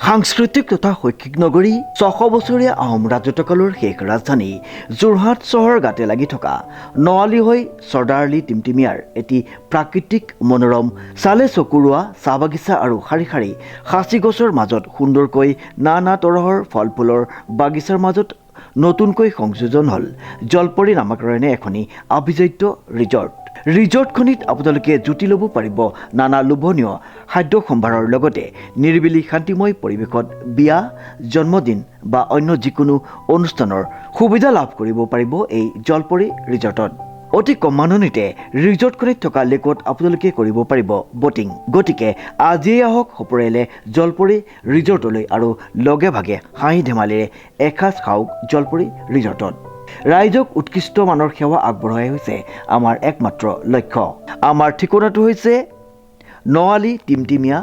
সাংস্কৃতিক তথা শৈক্ষিক নগৰী ৬০০ বছৰীয়া আহোম ৰাজত্বকালৰ শেষ ৰাজধানী যোৰহাট চহৰ গাতে লাগি থকা নৱালী হৈ চৰ্দাৰআলি টিমটিমিয়াৰ এটি প্ৰাকৃতিক মনোৰম চালে চকুৰোৱা চাহ বাগিচা আৰু শাৰী শাৰী সাঁচি গছৰ মাজত সুন্দৰকৈ নানা তৰহৰ ফল ফুলৰ বাগিচাৰ মাজত নতুনকৈ সংযোজন হ'ল জলপৰী নামাকৰণে এখনি আভিজাত্য ৰিজৰ্ট। ৰিজৰ্টখনিত আপোনালোকে জুতি ল'ব পাৰিব নানা লোভনীয় খাদ্য সম্ভাৰৰ লগতে নিৰিবিলি শান্তিময় পৰিৱেশত বিয়া, জন্মদিন বা অন্য যিকোনো অনুষ্ঠানৰ সুবিধা লাভ কৰিব পাৰিব এই জলপৰী ৰিজৰ্টত। অতি কম মাননিতে ৰিজৰ্টখনিত থকা লেকত আপোনালোকে কৰিব পাৰিব বটিং। গতিকে আজিয়েই আহক সপৰিয়ালে জলপৰী ৰিজৰ্টলৈ আৰু লগে ভাগে হাঁহি ধেমালিৰে এসাঁজ খাওক জলপৰী ৰিজৰ্টত। ৰাইজক উৎকৃষ্ট মানৰ সেৱা আগবঢ়াই হৈছে আমাৰ একমাত্ৰ লক্ষ্য। আমাৰ ঠিকনাটো হৈছে নৱালী টিমটিমিয়া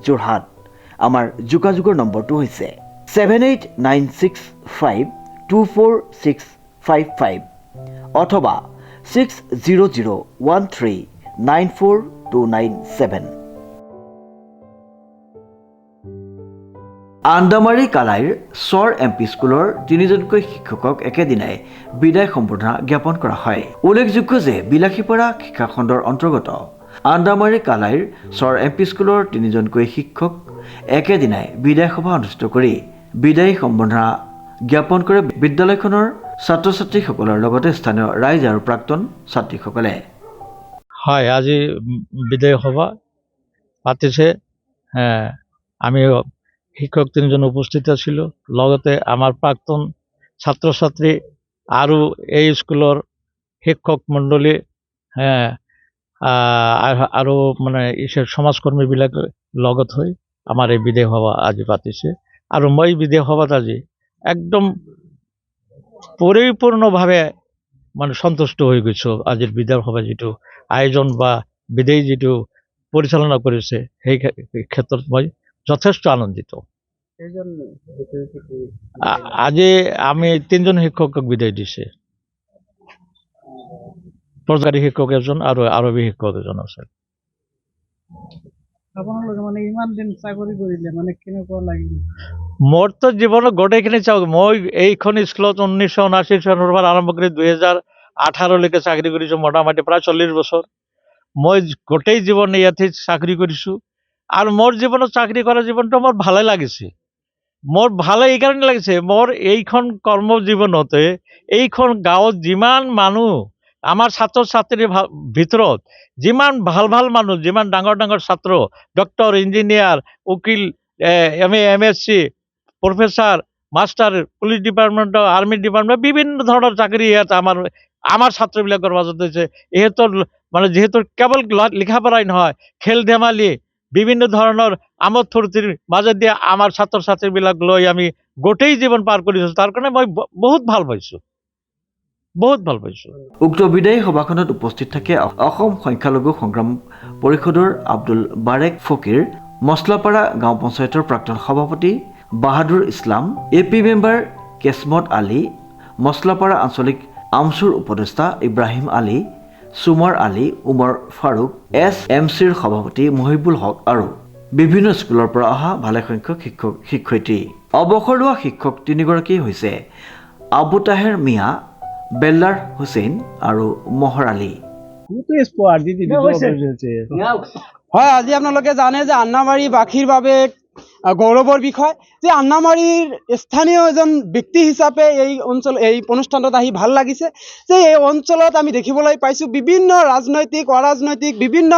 যোৰহাট। আমাৰ যোগাযোগৰ নম্বৰটো হৈছে 7896524655 অথবা 6001394297। আন্দামাৰী কালাইৰ চৰ MP স্কুলৰ 3জনকৈ শিক্ষকক একেদিনাই বিদায় সম্বৰ্ধনা জ্ঞাপন কৰা হয়। উল্লেখযোগ্য যে বিলাসীপাৰা শিক্ষা খণ্ডৰ অন্তৰ্গত আন্দামাৰী কালাইৰ চৰ MP স্কুলৰ 3জনকৈ শিক্ষক একেদিনাই বিদায় সভা অনুষ্ঠিত কৰি বিদায়ী সম্বৰ্ধনা জ্ঞাপন কৰে বিদ্যালয়খনৰ ছাত্ৰ ছাত্ৰীসকলৰ লগতে স্থানীয় ৰাইজ আৰু প্ৰাক্তন ছাত্ৰীসকলে। হয়, আজি বিদায় সভা পাতিছে। আমি শিক্ষক 3জন উপস্থিত আছিলোঁ, লগতে আমাৰ প্ৰাক্তন ছাত্ৰ ছাত্ৰী আৰু এই স্কুলৰ শিক্ষক মণ্ডলী আৰু মানে সমাজকৰ্মীবিলাক লগত হৈ আমাৰ এই বিদায় সভা আজি পাতিছে। আৰু মই বিদায় সভাত আজি একদম পৰিপূৰ্ণভাৱে মানে সন্তুষ্ট হৈ গৈছোঁ। আজিৰ বিদায় সভা যিটো আয়োজন বা বিদায় যিটো পৰিচালনা কৰিছে সেই ক্ষেত্ৰত মই যথেষ্ট আনন্দিত। আজি আমি 3জন শিক্ষকক বিদায় দিছে। চৰকাৰী শিক্ষক এজন আৰু আৰবী শিক্ষক এজন আছে। মোৰতো জীৱনত গোটেইখিনি চাওক, মই এইখন স্কুলত 1979 চনৰ পৰা আৰম্ভ কৰি 2018লৈকে চাকৰি কৰিছোঁ, মোটামুটি প্ৰায় 40 বছৰ। মই গোটেই জীৱন ইয়াতে চাকৰি কৰিছোঁ আৰু মোৰ জীৱনত চাকৰি কৰা জীৱনটো মোৰ ভালে লাগিছে। মোৰ ভালে এইকাৰণে লাগিছে, মোৰ এইখন কৰ্ম জীৱনতে এইখন গাঁৱত যিমান মানুহ আমাৰ ছাত্ৰ ছাত্ৰীৰ ভিতৰত যিমান ভাল ভাল মানুহ, যিমান ডাঙৰ ডাঙৰ ছাত্ৰ, ডক্টৰ, ইঞ্জিনিয়াৰ, উকিল, MSc, professor, master, police department, army department, বিভিন্ন ধৰণৰ চাকৰি ইয়াত আমাৰ ছাত্ৰবিলাকৰ মাজত হৈছে। ইহঁতৰ মানে যিহেতু কেৱল লিখা পঢ়াই নহয়, খেল ধেমালি বিভিন্ন ধৰণৰ আমোদ ফূৰ্তিৰ মাজেদি আমাৰ ছাত্ৰ ছাত্ৰীবিলাক লৈ আমি গোটেই জীৱন পাৰ কৰিছোঁ। তাৰ কাৰণে মই বহুত ভাল পাইছোঁ। উক্ত বিদায়ী সভাখনত উপস্থিত থাকে অসম সংখ্যালঘু সংগ্ৰাম পৰিষদৰ আব্দুল বাৰেক ফকিৰ, মছলাপাৰা গাঁও পঞ্চায়তৰ প্ৰাক্তন সভাপতি বাহাদুৰ ইছলাম, AP মেম্বাৰ কেছমত আলী, মছলাপাৰা আঞ্চলিক আমচুৰ উপদেষ্টা ইব্ৰাহিম আলী, সুমৰ আলী, উমৰ ফাৰুক, SMCৰ সভাপতি মহিবুল হক আৰু বিভিন্ন স্কুলৰ পৰা অহা ভালেসংখ্যক শিক্ষক শিক্ষয়িত্ৰী। অৱসৰ লোৱা শিক্ষক 3গৰাকী হৈছে আবু তাহেৰ মিয়া, বেল্লাৰ হুছেইন আৰু মহৰ আলী। হয়, আজি আপোনালোকে জানে যে আন্নামাৰীবাসীৰ বাবে গৌৰৱৰ বিষয় যে আন্নামাৰীৰ স্থানীয় এজন ব্যক্তি হিচাপে এই অনুষ্ঠানত আহি ভাল লাগিছে যে এই অঞ্চলত আমি দেখিবলৈ পাইছোঁ বিভিন্ন ৰাজনৈতিক অৰাজনৈতিক বিভিন্ন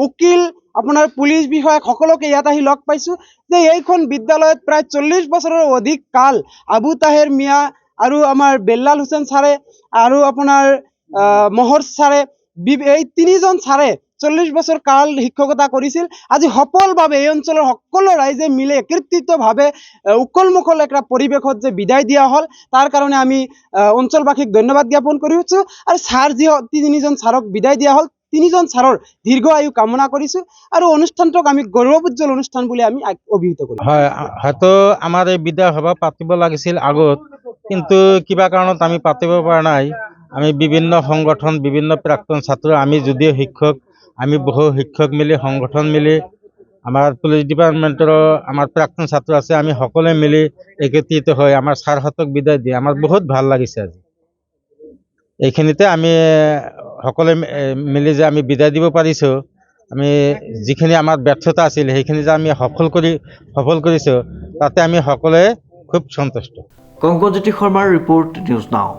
উকিল, আপোনাৰ পুলিচ বিষয়া সকলোকে ইয়াত আহি লগ পাইছোঁ যে এইখন বিদ্যালয়ত প্ৰায় 40 বছৰৰ অধিক কাল আবু তাহেৰ মিয়া আৰু আমাৰ বেল্লাল হুছেইন ছাৰে আৰু আপোনাৰ মহৰ ছাৰে, এই 3জন ছাৰে 40 বছৰ কাল শিক্ষকতা কৰিছিল। আজি সফলভাৱে এই অঞ্চলৰ সকলো ৰাইজে মিলি একত্ৰিতভাৱে উখল-মুখল এটা পৰিৱেশত যে বিদায় দিয়া হ'ল, তাৰ কাৰণে আমি অঞ্চলবাসীক ধন্যবাদ জ্ঞাপন কৰিছোঁ। আৰু ছাৰ যি 3জন ছাৰক বিদায় দিয়া হ'ল, 3জন ছাৰৰ দীৰ্ঘ আয়ু কামনা কৰিছোঁ আৰু অনুষ্ঠানটোক আমি গৌৰৱোজ্জ্বল অনুষ্ঠান বুলি আমি অভিহিত কৰিছোঁ। হয়, হয়তো আমাৰ এই বিদায় সভা পাতিব লাগিছিল আগত, কিন্তু কিবা কাৰণত আমি পাতিব পৰা নাই। আমি বিভিন্ন সংগঠন, বিভিন্ন প্ৰাক্তন ছাত্ৰ, আমি যদিও শিক্ষক, আমি বহু শিক্ষক মিলি সংগঠন মিলি আমাৰ পুলিচ ডিপাৰ্টমেণ্টৰ আমাৰ প্ৰাক্তন ছাত্ৰ আছে, আমি সকলোৱে মিলি একত্ৰিত হৈ আমাৰ ছাৰহঁতক বিদায় দি আমাৰ বহুত ভাল লাগিছে আজি। এইখিনিতে আমি সকলোৱে মিলি যে আমি বিদায় দিব পাৰিছোঁ, আমি যিখিনি আমাৰ ব্যৰ্থতা আছিল সেইখিনি যে আমি সফল কৰিছোঁ, তাতে আমি সকলোৱে খুব সন্তুষ্ট। কংকজ্যোতি শৰ্মাৰ ৰিপৰ্ট, নিউজ নাও।